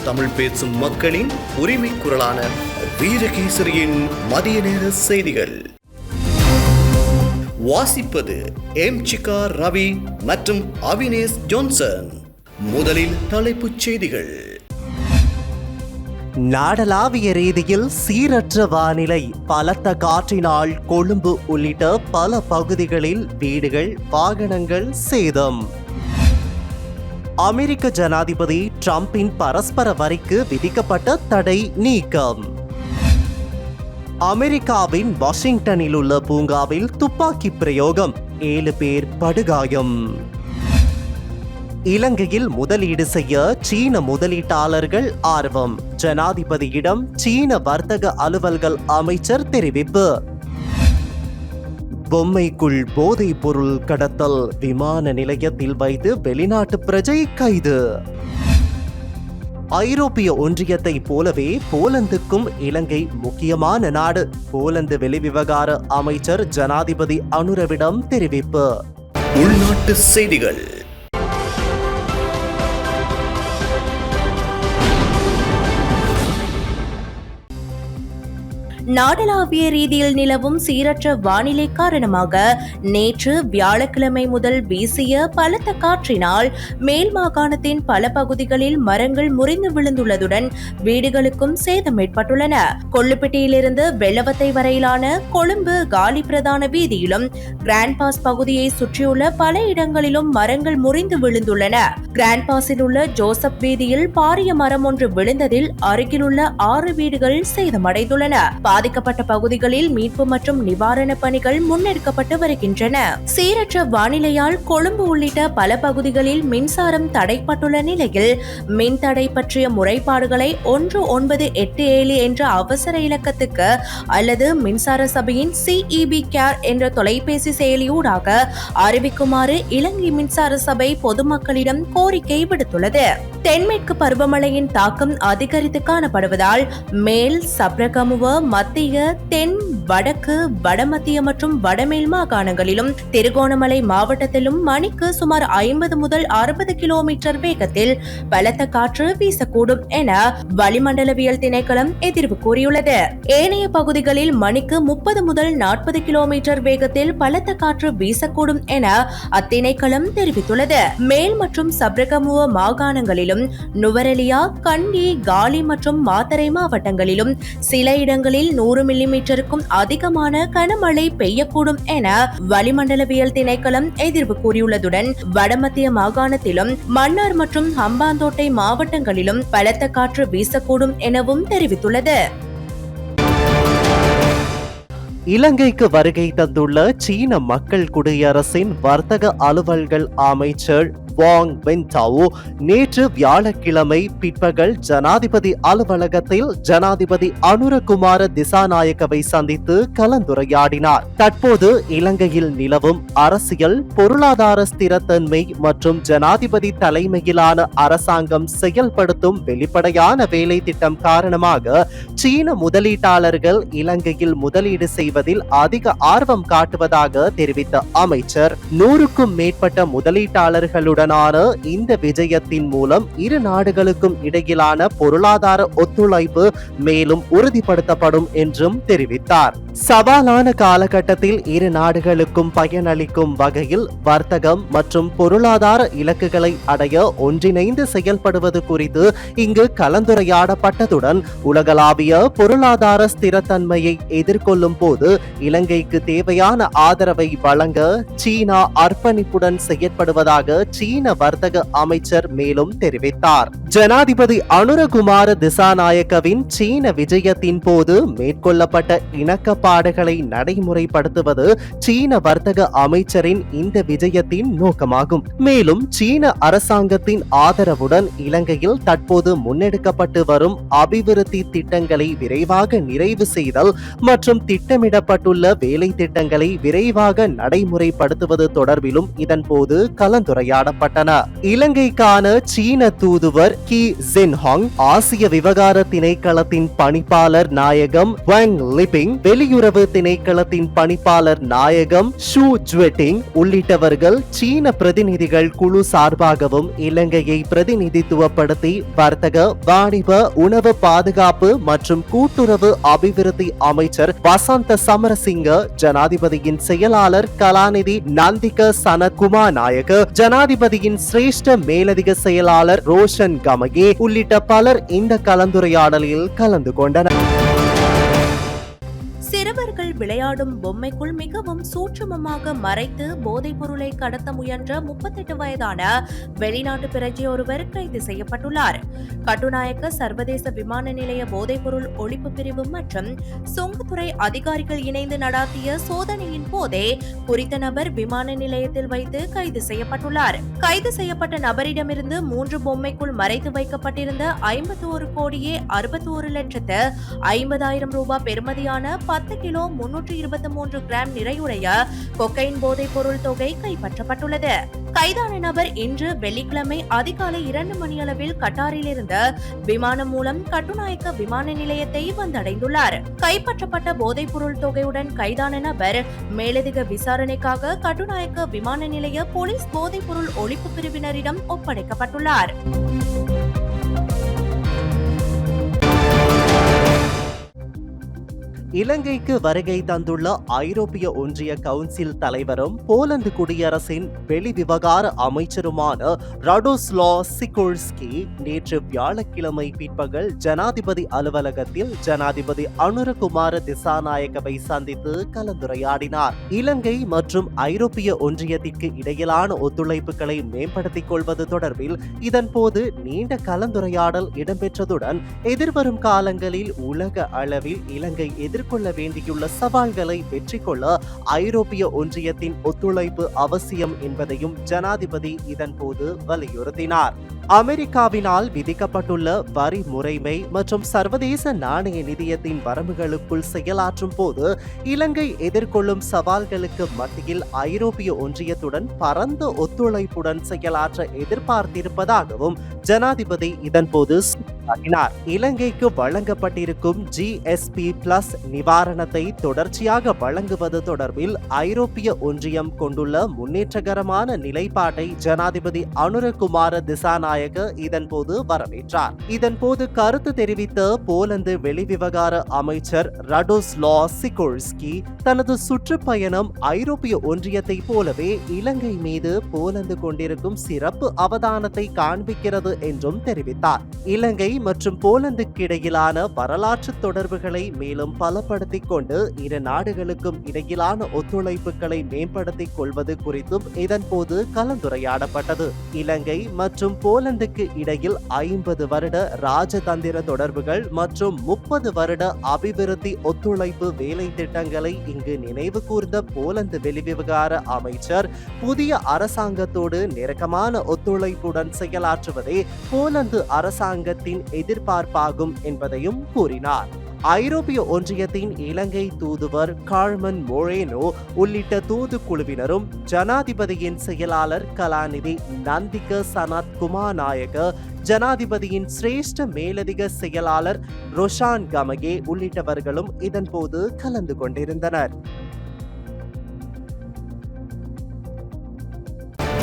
தமிழ் பேசும் மக்களின் உரிமை குரலான வீரகேசரியின் மதிய நேர செய்திகள் வாசிப்பது எம்சிகா ரவி மற்றும் அவினேஷ் ஜோன்சன். முதலில் தலைப்புச் செய்திகள். நாடளாவிய ரீதியில் சீரற்ற வானிலை, பலத்த காற்றினால் கொழும்பு உள்ளிட்ட பல பகுதிகளில் வீடுகள், வாகனங்கள் சேதம். அமெரிக்க ஜனாதிபதி டிரம்பின் பரஸ்பர வரிக்கு விதிக்கப்பட்ட தடை நீக்கம். அமெரிக்காவின் வாஷிங்டனில் உள்ள பூங்காவில் துப்பாக்கி பிரயோகம், 7 பேர் படுகாயம். இலங்கையில் முதலீடு செய்ய சீன முதலீட்டாளர்கள் ஆர்வம், ஜனாதிபதியிடம் சீன வர்த்தக அலுவல்கள் அமைச்சர் தெரிவிப்பு. பொம்மைக்குள் போதைப் பொருள் கடத்தல், விமான நிலையத்தில் வைத்து வெளிநாட்டு பிரஜை கைது. ஐரோப்பிய ஒன்றியத்தை போலவே போலந்துக்கும் இலங்கை முக்கியமான நாடு, போலந்து வெளிவிவகார அமைச்சர் ஜனாதிபதி அனுரவிடம் தெரிவிப்பு. உள்நாட்டு செய்திகள். நாடளாவிய ரீதியில் நிலவும் சீரற்ற வானிலை காரணமாக நேற்று வியாழக்கிழமை முதல் வீசிய பலத்த காற்றினால் மேல் மாகாணத்தின் பல பகுதிகளில் மரங்கள் முறிந்து விழுந்துள்ளதுடன் வீடுகளுக்கும் சேதம் ஏற்பட்டுள்ளன. கொள்ளுப்பட்டியிலிருந்து வெள்ளவத்தை வரையிலான கொழும்பு காலி பிரதான வீதியிலும் கிராண்ட் பாஸ் பகுதியை சுற்றியுள்ள பல இடங்களிலும் மரங்கள் முறிந்து விழுந்துள்ளன. கிராண்ட் பாஸில் உள்ள ஜோசப் வீதியில் பாரிய மரம் ஒன்று விழுந்ததில் அருகிலுள்ள 6 வீடுகள் சேதமடைந்துள்ளன. பாதிக்கப்பட்ட பகுதிகளில் மீட்பு மற்றும் நிவாரண பணிகள் முன்னெடுக்கப்பட்டு வருகின்றன. சீரற்ற வானிலையால் கொழும்பு உள்ளிட்ட பல பகுதிகளில் மின்சாரம் தடைப்பட்டுள்ள நிலையில் மின் தடை பற்றிய முறைப்பாடுகளை 1987 என்ற அவசர இலக்கத்துக்கு அல்லது மின்சார சபையின் CEB கேர் என்ற தொலைபேசி செயலியூடாக அறிவிக்குமாறு இலங்கை மின்சார சபை பொதுமக்களிடம் கோரிக்கை விடுத்துள்ளது. தென்மேற்கு பருவமழையின் தாக்கம் அதிகரித்து காணப்படுவதால் மேல் சப்ரகமுவ, மத்திய, தென், வடக்கு, வடமத்திய மற்றும் வடமேல் மாகாணங்களிலும் திருகோணமலை மாவட்டத்திலும் மணிக்கு சுமார் 50 முதல் 60 கிலோமீட்டர் வேகத்தில் பலத்த காற்று வீசக்கூடும் என வளிமண்டலவியல் திணைக்களம் எதிர்வு கூறியுள்ளது. ஏனைய பகுதிகளில் மணிக்கு 30 முதல் 40 கிலோமீட்டர் வேகத்தில் பலத்த காற்று வீசக்கூடும் என அத்திணைக்களம் தெரிவித்துள்ளது. மேல் மற்றும் சப்ரகமுவ மாகாணங்களிலும் நுவரெலியா, கண்டி, காலி மற்றும் மாத்தறை மாவட்டங்களிலும் சில இடங்களில் 100 மில்லிமீட்டருக்கும் அதிகமான கனமழை பெய்யக்கூடும் என வளிமண்டலவியல் திணைக்களம் எதிர்வு கூறியுள்ளதுடன் வடமத்திய மாகாணத்திலும் மன்னார் மற்றும் ஹம்பாந்தோட்டை மாவட்டங்களிலும் பலத்த காற்று வீசக்கூடும் எனவும் தெரிவித்துள்ளது. இலங்கைக்கு வருகை தந்துள்ள சீன மக்கள் குடியரசின் வர்த்தக அலுவல்கள் அமைச்சர் வாங் வென்டாவோ நேற்று வியாழக்கிழமை பிற்பகல் ஜனாதிபதி அலுவலகத்தில் ஜனாதிபதி அனுரகுமார திசாநாயக்கவை சந்தித்து கலந்துரையாடினார். தற்போது இலங்கையில் நிலவும் அரசியல், பொருளாதார ஸ்திரத்தன்மை மற்றும் ஜனாதிபதி தலைமையிலான அரசாங்கம் செயல்படுத்தும் வெளிப்படையான வேலை திட்டம் காரணமாக சீன முதலீட்டாளர்கள் இலங்கையில் முதலீடு செய்வதில் அதிக ஆர்வம் காட்டுவதாக தெரிவித்த அமைச்சர், 100க்கும் மேற்பட்ட முதலீட்டாளர்களுடன் இந்த விஜயத்தின் மூலம் இரு நாடுகளுக்கும் இடையிலான பொருளாதார ஒத்துழைப்பு மேலும் உறுதிப்படுத்தப்படும் என்றும் தெரிவித்தார். சவாலான காலகட்டத்தில் இரு நாடுகளுக்கும் பயனளிக்கும் வகையில் வர்த்தகம் மற்றும் பொருளாதார இலக்குகளை அடைய ஒன்றிணைந்து செயல்படுவது குறித்து இங்கு கலந்துரையாடப்பட்டதுடன் உலகளாவிய பொருளாதார ஸ்திரத்தன்மையை எதிர்கொள்ளும் போது இலங்கைக்கு தேவையான ஆதரவை வழங்க சீனா அர்ப்பணிப்புடன் செயற்படுவதாக சீன வர்த்தக அமைச்சர் மேலும் தெரிவித்தார். ஜனாதிபதி அனுரகுமார திசாநாயக்கவின் சீன விஜயத்தின் போது மேற்கொள்ளப்பட்ட இணக்கப்பாடுகளை நடைமுறைப்படுத்துவது சீன வர்த்தக அமைச்சரின் இந்த விஜயத்தின் நோக்கமாகும். மேலும் சீன அரசாங்கத்தின் ஆதரவுடன் இலங்கையில் தற்போது முன்னெடுக்கப்பட்டு வரும் அபிவிருத்தி திட்டங்களை விரைவாக நிறைவு செய்தல் மற்றும் திட்டமிட பட்டியலிடப்பட்டுள்ள வேலை திட்டங்களை விரைவாக நடைமுறைப்படுத்துவது தொடர்பிலும் இதன் போது கலந்துரையாடப்பட்டன. இலங்கைக்கான சீன தூதுவர் கி ஜின்ஹாங், ஆசிய விவகார திணைக்களத்தின் பணிப்பாளர் நாயகம் வாங் லிபிங், வெளியுறவு திணைக்களத்தின் பணிப்பாளர் நாயகம் ஷூ ஜுவெட்டிங் உள்ளிட்டவர்கள் சீன பிரதிநிதிகள் குழு சார்பாகவும் இலங்கையை பிரதிநிதித்துவப்படுத்தி வர்த்தக, வாணிப, உணவு பாதுகாப்பு மற்றும் கூட்டுறவு அபிவிருத்தி அமைச்சர் வசந்த சமரசிங்க, ஜனாதிபதியின் செயலாளர் கலாநிதி நந்திக சனத்குமார் நாயக, ஜனாதிபதியின் சிரேஷ்ட மேலதிக செயலாளர் ரோஷன் கமகே உள்ளிட்ட பலர் இந்த கலந்துரையாடலில் கலந்து கொண்டனர். சிறுவர்கள் விளையாடும் பொம்மைக்குள் மிகவும் சூட்சுமமாக மறைத்து போதைப் பொருளை கடத்த முயன்ற 38 வயதான வெளிநாட்டு பிரஜை ஒருவர் கைது செய்யப்பட்டுள்ளார். கட்டுநாயக்க சர்வதேச விமான நிலைய போதைப்பொருள் ஒழிப்பு பிரிவு மற்றும் சுங்கத்துறை அதிகாரிகள் இணைந்து நடாத்திய சோதனையின் போதே குறித்த நபர் விமான நிலையத்தில் வைத்து கைது செய்யப்பட்டுள்ளார். கைது செய்யப்பட்ட நபரிடமிருந்து 3 பொம்மைக்குள் மறைத்து வைக்கப்பட்டிருந்த 51 கோடியே 61 லட்சத்து 50,000 ரூபாய் பெறுமதியான 10 கிலோ 323 கிராம் நிறையுடைய கொக்கைன் போதைப் பொருள் தொகை கைப்பற்றப்பட்டுள்ளது. கைதான நபர் இன்று வெள்ளிக்கிழமை அதிகாலை 2 மணியளவில் கட்டாரிலிருந்து விமானம் மூலம் கட்டுநாயக்க விமான நிலையத்தை வந்தடைந்துள்ளார். கைப்பற்றப்பட்ட போதைப் பொருள் தொகையுடன் கைதான நபர் மேலதிக விசாரணைக்காக கட்டுநாயக்க விமான நிலைய போலீஸ் போதைப் பொருள் ஒழிப்பு பிரிவினரிடம் ஒப்படைக்கப்பட்டுள்ளார். இலங்கைக்கு வருகை தந்துள்ள ஐரோப்பிய ஒன்றிய கவுன்சில் தலைவரும் போலந்து குடியரசின் வெளிவிவகார அமைச்சருமான ரடோஸ்லா சிகோர்ஸ்கி நேற்று வியாழக்கிழமை பிற்பகல் ஜனாதிபதி அலுவலகத்தில் ஜனாதிபதி அனுரகுமார திசாநாயக்கவை சந்தித்து கலந்துரையாடினார். இலங்கை மற்றும் ஐரோப்பிய ஒன்றியத்திற்கு இடையிலான ஒத்துழைப்புகளை மேம்படுத்திக் கொள்வது தொடர்பில் இதன்போது நீண்ட கலந்துரையாடல் இடம்பெற்றதுடன் எதிர்வரும் காலங்களில் உலக அளவில் இலங்கை எதிர்கொள்ள வேண்டியுள்ள சவால்களை வெற்றி கொள்ள ஐரோப்பிய ஒன்றியத்தின் ஒத்துழைப்பு அவசியம் என்பதையும் ஜனாதிபதி இதன்போது வலியுறுத்தினார். அமெரிக்காவினால் விதிக்கப்பட்டுள்ள வரி முறைமை மற்றும் சர்வதேச நாணய நிதியத்தின் வரம்புகளுக்குள் செயலாற்றும் போது இலங்கை எதிர்கொள்ளும் சவால்களுக்கு மத்தியில் ஐரோப்பிய ஒன்றியத்துடன் பரந்த ஒத்துழைப்புடன் செயலாற்ற எதிர்பார்த்திருப்பதாகவும் ஜனாதிபதி இதன்போது சுட்டிக்காட்டினார். இலங்கைக்கு வழங்கப்பட்டிருக்கும் GSP+ நிவாரணத்தை தொடர்ச்சியாக வழங்குவது தொடர்பில் ஐரோப்பிய ஒன்றியம் கொண்டுள்ள முன்னேற்றகரமான நிலைப்பாட்டை ஜனாதிபதி அனுரகுமார திசாநாயக்க இதன்போது வரவேற்றார். இதன்போது கருத்து தெரிவித்த போலந்து வெளிவிவகார அமைச்சர் ரடோஸ்லா சிகோர்ஸ்கி தனது சுற்றுப்பயணம் ஐரோப்பிய ஒன்றியத்தை போலவே இலங்கை மீது போலந்து கொண்டிருக்கும் சிறப்பு அவதானத்தை காண்பிக்கிறது என்றும் தெரிவித்தார். இலங்கை மற்றும் போலந்துக்கு இடையிலான வரலாற்று தொடர்புகளை மேலும் பலப்படுத்திக் கொண்டு இரு நாடுகளுக்கும் இடையிலான ஒத்துழைப்புகளை மேம்படுத்திக் கொள்வது குறித்தும் இதன்போது கலந்துரையாடப்பட்டது. இலங்கை மற்றும் போலந்துக்கு இடையில் 50 வருட ராஜதந்திர தொடர்புகள் மற்றும் 30 வருட அபிவிருத்தி ஒத்துழைப்பு வேலை திட்டங்களை இங்கு நினைவு கூர்ந்த போலந்து வெளிவிவகார அமைச்சர் புதிய அரசாங்கத்தோடு நெருக்கமான ஒத்துழைப்புடன் செயலாற்றுவதே போலந்து அரசாங்கத்தின் எதிர்பார்ப்பாகும் என்பதையும் கூறினார். ஐரோப்பிய ஒன்றியத்தின் இலங்கை தூதுவர் கார்மன் மொரேனோ உள்ளிட்ட தூதுக்குழுவினரும் ஜனாதிபதியின் செயலாளர் கலாநிதி நந்திக சனத்குமார் நாயக, ஜனாதிபதியின் சிரேஷ்ட மேலதிக செயலாளர் ரோஷான் கமகே உள்ளிட்டவர்களும் இதன்போது கலந்து கொண்டிருந்தனர்.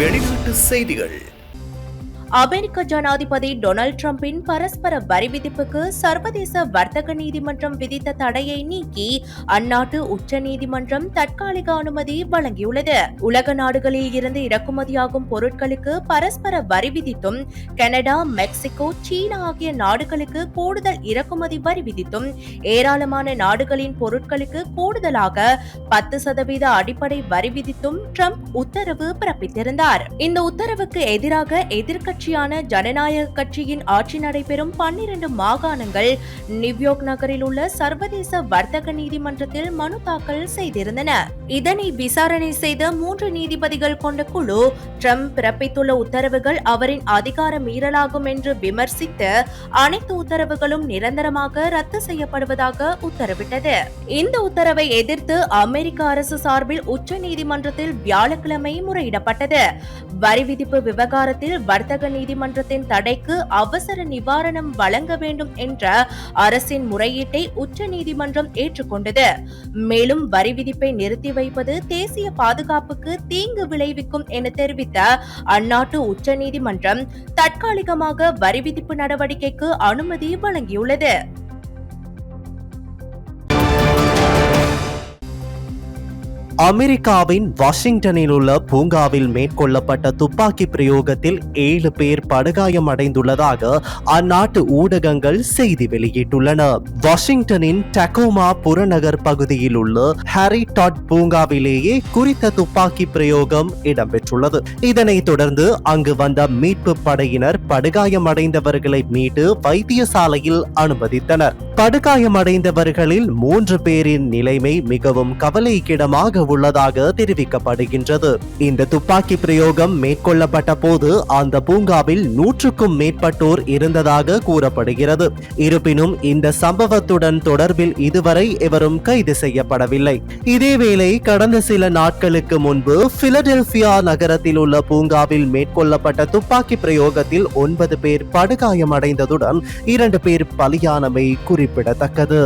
வெளிநாட்டு செய்திகள். அமெரிக்க ஜனாதிபதி டொனால்ட் டிரம்பின் பரஸ்பர வரி விதிப்புக்கு சர்வதேச வர்த்தக நீதிமன்றம் விதித்த தடையை நீக்கி அந்நாட்டு உச்ச நீதிமன்றம் தற்காலிக அனுமதி வழங்கியுள்ளது. உலக நாடுகளில் இருந்து இறக்குமதியாகும் பொருட்களுக்கு பரஸ்பர வரி விதித்தும் கனடா, மெக்சிகோ, சீனா ஆகிய நாடுகளுக்கு கூடுதல் இறக்குமதி வரி விதித்தும் ஏராளமான நாடுகளின் பொருட்களுக்கு கூடுதலாக 10% அடிப்படை வரி விதித்தும் ட்ரம்ப் உத்தரவு பிறப்பித்திருந்தார். இந்த உத்தரவுக்கு எதிராக எதிர்க்கட்சி கட்சியான ஜனநாயக கட்சியின் ஆட்சி நடைபெறும் 12 மாகாணங்கள் நியூயார்க் நகரில் உள்ள சர்வதேச வர்த்தக நீதிமன்றத்தில் மனு தாக்கல் செய்திருந்தன. இதனை விசாரணை செய்த 3 நீதிபதிகள் கொண்ட குழு ட்ரம்ப் பிறப்பித்துள்ள உத்தரவுகள் அவரின் அதிகார மீறலாகும் என்று விமர்சித்து அனைத்து உத்தரவுகளும் நிரந்தரமாக ரத்து செய்யப்படுவதாக உத்தரவிட்டது. இந்த உத்தரவை எதிர்த்து அமெரிக்க அரசு சார்பில் உச்ச நீதிமன்றத்தில் வியாழக்கிழமை முறையிடப்பட்டது. வரி விதிப்பு விவகாரத்தில் வர்த்தக நீதிமன்றத்தின் தடைக்கு அவசர நிவாரணம் வழங்க வேண்டும் என்ற அரசின் முறையீட்டை உச்ச நீதிமன்றம் ஏற்றுக்கொண்டது. மேலும் வரி விதிப்பை நிறுத்தி வைப்பது தேசிய பாதுகாப்புக்கு தீங்கு விளைவிக்கும் என தெரிவித்த அந்நாட்டு உச்ச நீதிமன்றம் தற்காலிகமாக வரி விதிப்பு நடவடிக்கைக்கு அனுமதி வழங்கியுள்ளது. அமெரிக்காவின் வாஷிங்டனில் உள்ள பூங்காவில் மேற்கொள்ளப்பட்ட துப்பாக்கி பிரயோகத்தில் 7 பேர் படுகாயமடைந்துள்ளதாக அந்நாட்டு ஊடகங்கள் செய்தி வெளியிட்டுள்ளன. வாஷிங்டனின் டக்கோமா புறநகர் பகுதியில் உள்ள ஹாரி டாட் பூங்காவிலேயே குறித்த துப்பாக்கி பிரயோகம் இடம்பெற்றுள்ளது. இதனைத் தொடர்ந்து அங்கு வந்த மீட்பு படையினர் படுகாயமடைந்தவர்களை மீட்டு வைத்தியசாலையில் அனுமதித்தனர். படுகாயமடைந்தவர்களில் 3 பேரின் நிலைமை மிகவும் கவலைக்கிடமாக உள்ளதாக தெரிவிக்கப்படுகின்றது. இந்த துப்பாக்கி பிரயோகம் மேற்கொள்ளப்பட்ட போது அந்த பூங்காவில் 100க்கும் மேற்பட்டோர் இருந்ததாக கூறப்படுகிறது. இருப்பினும் இந்த சம்பவத்துடன் தொடர்பில் இதுவரை எவரும் கைது செய்யப்படவில்லை. இதேவேளை கடந்த சில நாட்களுக்கு முன்பு பிலடெல்பியா நகரத்தில் உள்ள பூங்காவில் மேற்கொள்ளப்பட்ட துப்பாக்கி பிரயோகத்தில் 9 பேர் படுகாயமடைந்ததுடன் 2 பேர் பலியானமை குறிப்பிடத்தக்கது.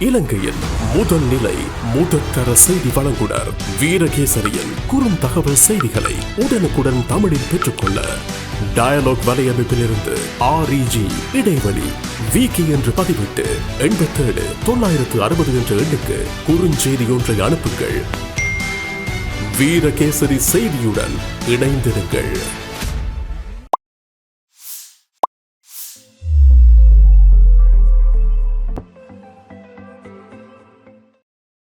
இலங்கையின் முதல் நிலை முதற்தர செய்தி வழங்குனர் வீரகேசரியின் குறுந்தகவல் செய்திகளை உடனுக்குடன் தமிழில் பெற்றுக்கொள்ள டயலாக் வலையமைப்பிலிருந்து REG இடைவெளி வீக்கி என்று பதிவிட்டு 87 960 என்ற எண்ணுக்கு குறுஞ்செய்தி ஒன்றை அனுப்புங்கள். வீரகேசரி செய்தியுடன் இணைந்திருங்கள்.